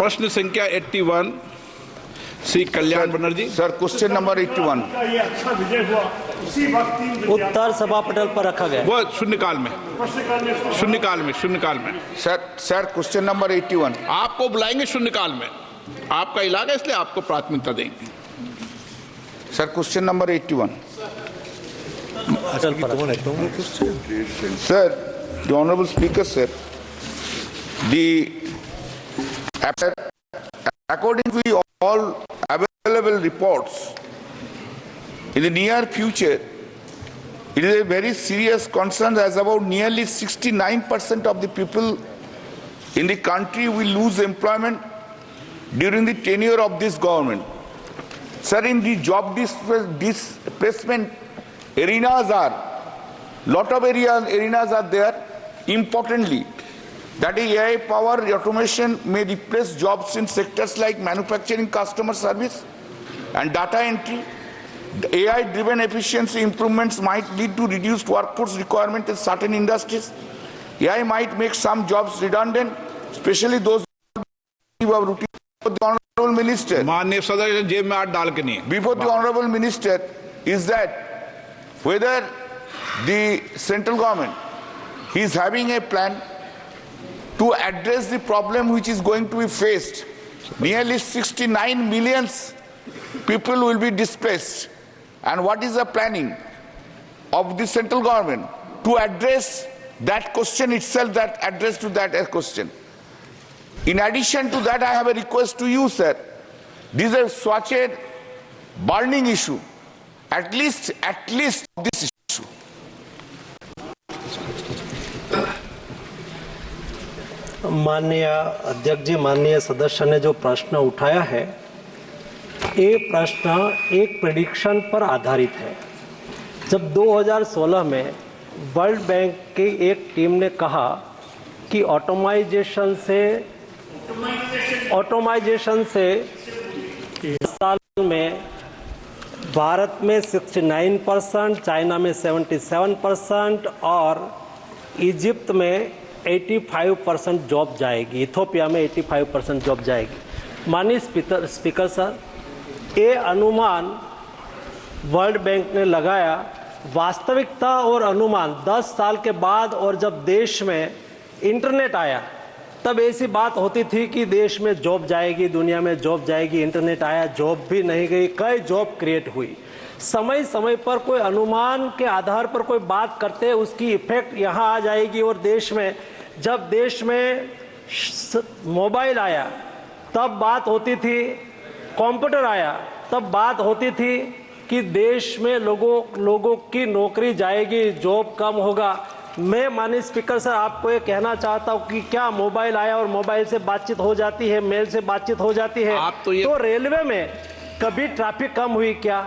प्रश्न संख्या 81 Shri Kalyan Banerjee. Sir, question number 81 ये अच्छा विजय हुआ, उसी वक्त उत्तर सभा पटल पर रखा गया। वो शून्यकाल में, शून्यकाल में। सर क्वेश्चन नंबर 81 आपको बुलाएंगे शून्यकाल में, आपका इलाका इसलिए आपको प्राथमिकता देंगे। Sir, question number 81 sir, the honourable speaker sir, according to all available reports, in the near future, it is a very serious concern as about nearly 69% of the people in the country will lose employment during the tenure of this government. Sir, in the job displacement arenas lot of arenas are there. Importantly, that AI power automation may replace jobs in sectors like manufacturing, customer service, and data entry. AI-driven efficiency improvements might lead to reduced workforce requirement in certain industries. AI might make some jobs redundant, especially those who have routine. The Honorable Minister, माननीय सदस्य जेब में हाथ डाल के नहीं। before the Honorable Minister, is that whether the central government is having a plan to address the problem which is going to be faced. Nearly 69 million people will be displaced. And what is the planning of the central government to address that question itself, that address to that question? In addition to that, I have a request to you, sir. This is such a burning issue. At least this issue. माननीय अध्यक्ष जी, माननीय सदस्य ने जो प्रश्न उठाया है, ये प्रश्न एक प्रेडिक्शन पर आधारित है। जब 2016 में वर्ल्ड बैंक की एक टीम ने कहा कि ऑटोमाइजेशन से साल में भारत में 69%, चाइना में 77% और इजिप्ट में 85% जॉब जाएगी, इथोपिया में 85% जॉब जाएगी। माननीय स्पीकर सर, ये अनुमान वर्ल्ड बैंक ने लगाया। वास्तविकता और अनुमान 10 साल के बाद और जब देश में इंटरनेट आया तब ऐसी बात होती थी कि देश में जॉब जाएगी, दुनिया में जॉब जाएगी। इंटरनेट आया, जॉब भी नहीं गई, कई जॉब क्रिएट हुई। समय समय पर कोई अनुमान के आधार पर कोई बात करते, उसकी इफेक्ट यहाँ आ जाएगी। और देश में जब देश में मोबाइल आया तब बात होती थी, कंप्यूटर आया तब बात होती थी कि देश में लोगों की नौकरी जाएगी, जॉब कम होगा। मैं माननीय स्पीकर सर आपको ये कहना चाहता हूँ कि क्या मोबाइल आया और मोबाइल से बातचीत हो जाती है, मेल से बातचीत हो जाती है? तो रेलवे में कभी ट्रैफिक कम हुई क्या?